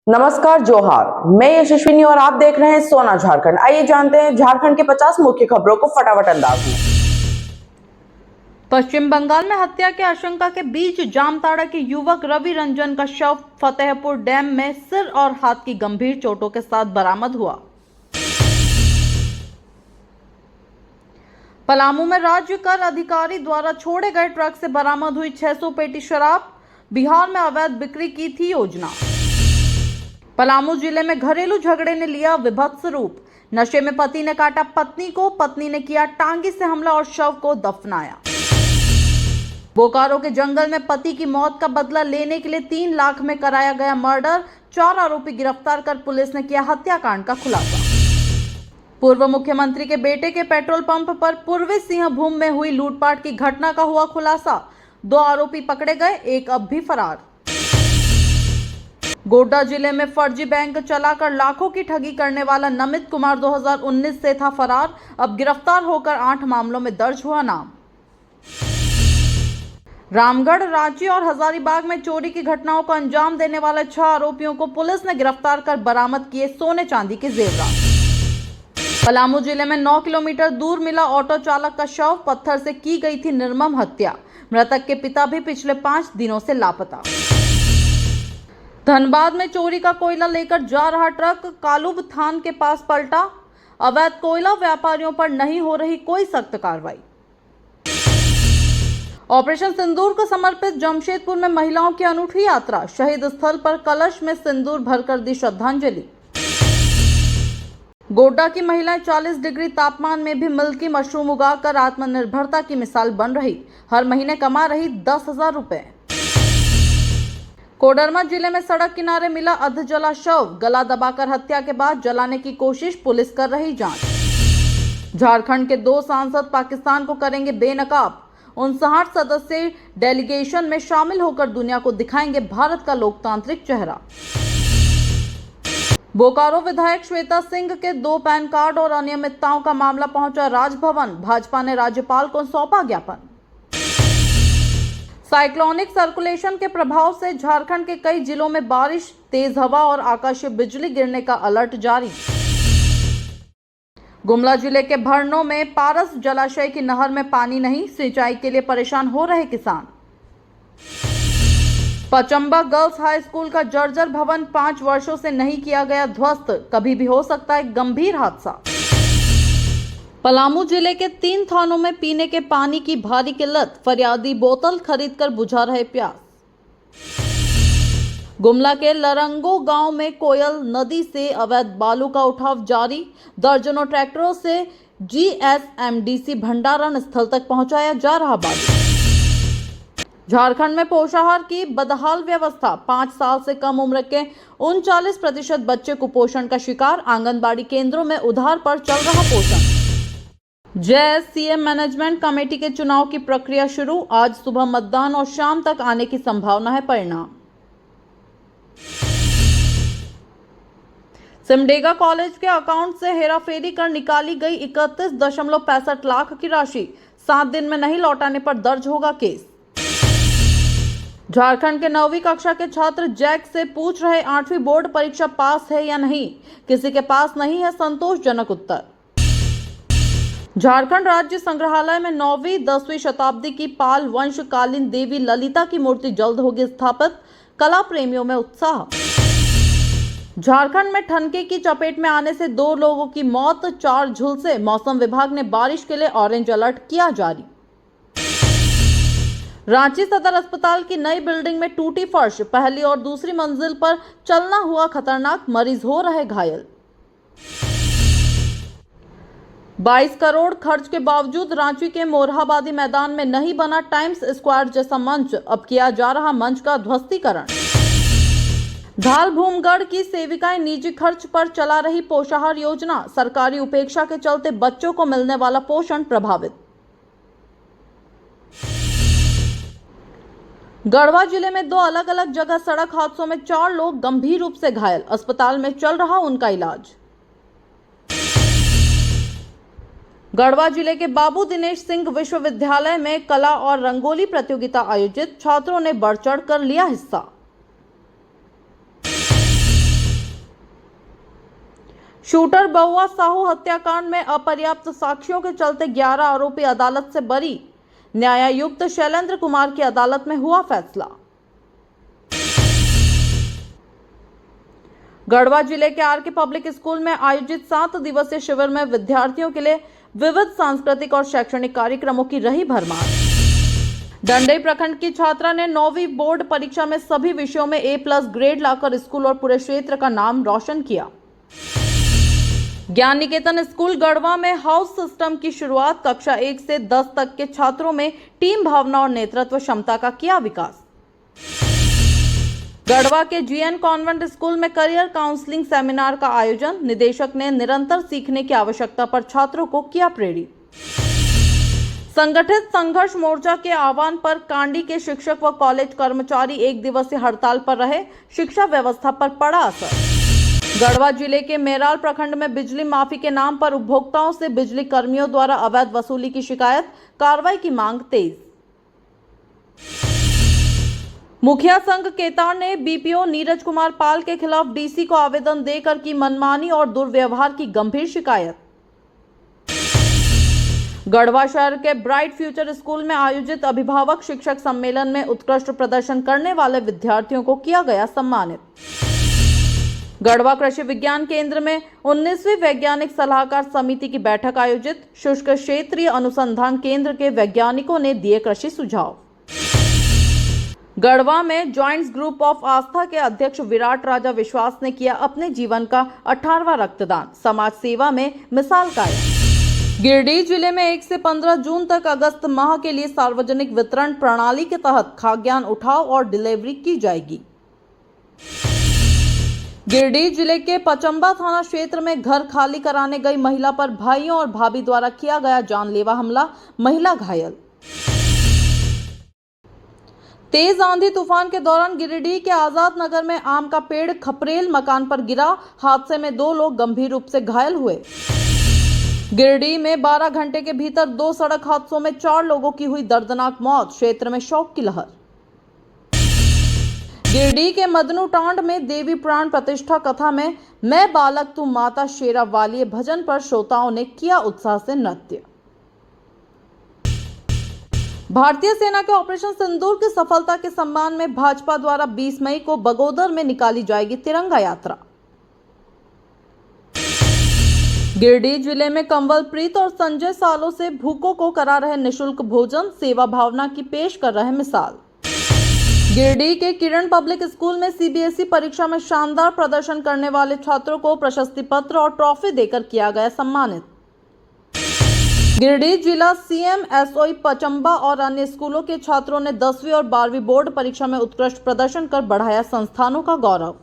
नमस्कार, जोहार। मैं यशस्विनी और आप देख रहे हैं सोना झारखंड। आइए जानते हैं झारखंड के 50 मुख्य खबरों को फटाफट अंदाज में। पश्चिम बंगाल में हत्या के आशंका के बीच जामताड़ा के युवक रवि रंजन का शव फतेहपुर डैम में सिर और हाथ की गंभीर चोटों के साथ बरामद हुआ। पलामू में राज्य कर अधिकारी द्वारा छोड़े गए ट्रक से बरामद हुई 600 पेटी शराब। बिहार में अवैध बिक्री की थी योजना। पलामू जिले में घरेलू झगड़े ने लिया विभत्स रूप। नशे में पति ने काटा पत्नी को, पत्नी ने किया टांगी से हमला और शव को दफनाया। बोकारो के जंगल में पति की मौत का बदला लेने के लिए 3 लाख में कराया गया मर्डर। 4 आरोपी गिरफ्तार कर पुलिस ने किया हत्याकांड का खुलासा। पूर्व मुख्यमंत्री के बेटे के पेट्रोल पंप पर पूर्वी सिंहभूम में हुई लूटपाट की घटना का हुआ खुलासा। 2 आरोपी पकड़े गए, एक अब भी फरार। गोड्डा जिले में फर्जी बैंक चलाकर लाखों की ठगी करने वाला नमित कुमार 2019 से था फरार। अब गिरफ्तार होकर 8 मामलों में दर्ज हुआ नाम। रामगढ़, रांची और हजारीबाग में चोरी की घटनाओं को अंजाम देने वाले 6 आरोपियों को पुलिस ने गिरफ्तार कर बरामद किए सोने चांदी के जेवरात। पलामू जिले में 9 किलोमीटर दूर मिला ऑटो चालक का शव। पत्थर से की गई थी निर्मम हत्या। मृतक के पिता भी पिछले 5 दिनों से लापता। धनबाद में चोरी का कोयला लेकर जा रहा ट्रक कालूब थान के पास पलटा। अवैध कोयला व्यापारियों पर नहीं हो रही कोई सख्त कार्रवाई। ऑपरेशन सिंदूर को समर्पित जमशेदपुर में महिलाओं की अनूठी यात्रा। शहीद स्थल पर कलश में सिंदूर भरकर दी श्रद्धांजलि। गोड्डा की महिलाएं 40 डिग्री तापमान में भी मिल्की मशरूम उगाकर आत्मनिर्भरता की मिसाल बन रही। हर महीने कमा रही 10,000 रुपए। कोडरमा जिले में सड़क किनारे मिला अधजला शव। गला दबाकर हत्या के बाद जलाने की कोशिश, पुलिस कर रही जांच। झारखंड के 2 सांसद पाकिस्तान को करेंगे बेनकाब। 59 सदस्यीय डेलीगेशन में शामिल होकर दुनिया को दिखाएंगे भारत का लोकतांत्रिक चेहरा। बोकारो विधायक श्वेता सिंह के 2 पैन कार्ड और अनियमितताओं का मामला पहुंचा राजभवन। भाजपा ने राज्यपाल को सौंपा ज्ञापन। साइक्लोनिक सर्कुलेशन के प्रभाव से झारखंड के कई जिलों में बारिश, तेज हवा और आकाशीय बिजली गिरने का अलर्ट जारी। गुमला जिले के भरनों में पारस जलाशय की नहर में पानी नहीं, सिंचाई के लिए परेशान हो रहे किसान। पचंबा गर्ल्स हाई स्कूल का जर्जर भवन 5 वर्षों से नहीं किया गया ध्वस्त। कभी भी हो सकता है गंभीर हादसा। पलामू जिले के 3 थानों में पीने के पानी की भारी किल्लत। फरियादी बोतल खरीदकर बुझा रहे प्यास। गुमला के लरंगो गांव में कोयल नदी से अवैध बालू का उठाव जारी। दर्जनों ट्रैक्टरों से जीएसएमडीसी भंडारण स्थल तक पहुंचाया जा रहा बालू। झारखंड में पोषाहार की बदहाल व्यवस्था। 5 साल से कम उम्र के 39% बच्चे कुपोषण का शिकार। आंगनबाड़ी केंद्रों में उधार पर चल रहा पोषण। जेएससीएम मैनेजमेंट कमेटी के चुनाव की प्रक्रिया शुरू। आज सुबह मतदान और शाम तक आने की संभावना है परिणाम। सिमडेगा कॉलेज के अकाउंट से हेराफेरी कर निकाली गई 31.65 लाख की राशि। 7 दिन में नहीं लौटाने पर दर्ज होगा केस। झारखंड के 9वीं कक्षा के छात्र जैक से पूछ रहे 8वीं बोर्ड परीक्षा पास है या नहीं। किसी के पास नहीं है संतोषजनक उत्तर। झारखंड राज्य संग्रहालय में 9वीं 10वीं शताब्दी की पाल वंशकालीन देवी ललिता की मूर्ति जल्द होगी स्थापित। कला प्रेमियों में उत्साह। झारखंड में ठनके की चपेट में आने से 2 लोगों की मौत, 4 झुलसे। मौसम विभाग ने बारिश के लिए ऑरेंज अलर्ट किया जारी। रांची सदर अस्पताल की नई बिल्डिंग में टूटी फर्श। पहली और दूसरी मंजिल पर चलना हुआ खतरनाक, मरीज हो रहे घायल। 22 करोड़ खर्च के बावजूद रांची के मोरहाबादी मैदान में नहीं बना टाइम्स स्क्वायर जैसा मंच। अब किया जा रहा मंच का ध्वस्तीकरण। धाल भूमगढ़ की सेविकाएं निजी खर्च पर चला रही पोषाहार योजना। सरकारी उपेक्षा के चलते बच्चों को मिलने वाला पोषण प्रभावित। गढ़वा जिले में 2 अलग अलग जगह सड़क हादसों में 4 लोग गंभीर रूप से घायल। अस्पताल में चल रहा उनका इलाज। गढ़वा जिले के बाबू दिनेश सिंह विश्वविद्यालय में कला और रंगोली प्रतियोगिता आयोजित। छात्रों ने बढ़ चढ़ कर लिया हिस्सा। शूटर बउआ साहू हत्याकांड में अपर्याप्त साक्ष्यों के चलते 11 आरोपी अदालत से बरी। न्यायायुक्त शैलेंद्र कुमार की अदालत में हुआ फैसला। गढ़वा जिले के आरके पब्लिक स्कूल में आयोजित 7 दिवसीय शिविर में विद्यार्थियों के लिए विविध सांस्कृतिक और शैक्षणिक कार्यक्रमों की रही भरमार। डंडई प्रखंड की छात्रा ने 9वीं बोर्ड परीक्षा में सभी विषयों में A+ ग्रेड लाकर स्कूल और पूरे क्षेत्र का नाम रोशन किया। ज्ञान निकेतन स्कूल गढ़वा में हाउस सिस्टम की शुरुआत। कक्षा 1 से 10 तक के छात्रों में टीम भावना और नेतृत्व क्षमता का किया विकास। गढ़वा के GN कॉन्वेंट स्कूल में करियर काउंसलिंग सेमिनार का आयोजन। निदेशक ने निरंतर सीखने की आवश्यकता पर छात्रों को किया प्रेरित। संगठित संघर्ष मोर्चा के आह्वान पर कांडी के शिक्षक व कॉलेज कर्मचारी 1 दिवसीय हड़ताल पर रहे। शिक्षा व्यवस्था पर पड़ा असर। गढ़वा जिले के मेराल प्रखंड में बिजली माफी के नाम पर उपभोक्ताओं से बिजली कर्मियों द्वारा अवैध वसूली की शिकायत। कार्रवाई की मांग तेज। मुखिया संघ केतार ने BPO नीरज कुमार पाल के खिलाफ DC को आवेदन देकर की मनमानी और दुर्व्यवहार की गंभीर शिकायत। गढ़वा शहर के ब्राइट फ्यूचर स्कूल में आयोजित अभिभावक शिक्षक सम्मेलन में उत्कृष्ट प्रदर्शन करने वाले विद्यार्थियों को किया गया सम्मानित। गढ़वा कृषि विज्ञान केंद्र में 19वीं वैज्ञानिक सलाहकार समिति की बैठक आयोजित। शुष्क क्षेत्रीय अनुसंधान केंद्र के वैज्ञानिकों ने दिए कृषि सुझाव। गढ़वा में जॉइंट्स ग्रुप ऑफ आस्था के अध्यक्ष विराट राजा विश्वास ने किया अपने जीवन का 18वां रक्तदान। समाज सेवा में मिसाल कायम। गिरिडीह जिले में 1 से 15 जून तक अगस्त माह के लिए सार्वजनिक वितरण प्रणाली के तहत खाद्यान्न उठाव और डिलीवरी की जाएगी। गिरिडीह जिले के पचंबा थाना क्षेत्र में घर खाली कराने गई महिला पर भाइयों और भाभी द्वारा किया गया जानलेवा हमला। महिला घायल। तेज आंधी तूफान के दौरान गिरिडीह के आजाद नगर में आम का पेड़ खपरेल मकान पर गिरा। हादसे में 2 लोग गंभीर रूप से घायल हुए। गिरिडीह में 12 घंटे के भीतर 2 सड़क हादसों में 4 लोगों की हुई दर्दनाक मौत। क्षेत्र में शोक की लहर। गिरिडीह के मदनू टांड में देवी प्राण प्रतिष्ठा कथा में मैं बालक तू माता शेरा वाली भजन पर श्रोताओं ने किया उत्साह से नृत्य। भारतीय सेना के ऑपरेशन सिंदूर की सफलता के सम्मान में भाजपा द्वारा 20 मई को बगोदर में निकाली जाएगी तिरंगा यात्रा। गिरिडीह जिले में कंवलप्रीत और संजय सालों से भूखों को करा रहे निशुल्क भोजन। सेवा भावना की पेश कर रहे मिसाल। गिरिडीह के किरण पब्लिक स्कूल में CBSE परीक्षा में शानदार प्रदर्शन करने वाले छात्रों को प्रशस्ति पत्र और ट्रॉफी देकर किया गया सम्मानित। गिरिडीह जिला CM SOE पचंबा और अन्य स्कूलों के छात्रों ने 10वीं और 12वीं बोर्ड परीक्षा में उत्कृष्ट प्रदर्शन कर बढ़ाया संस्थानों का गौरव।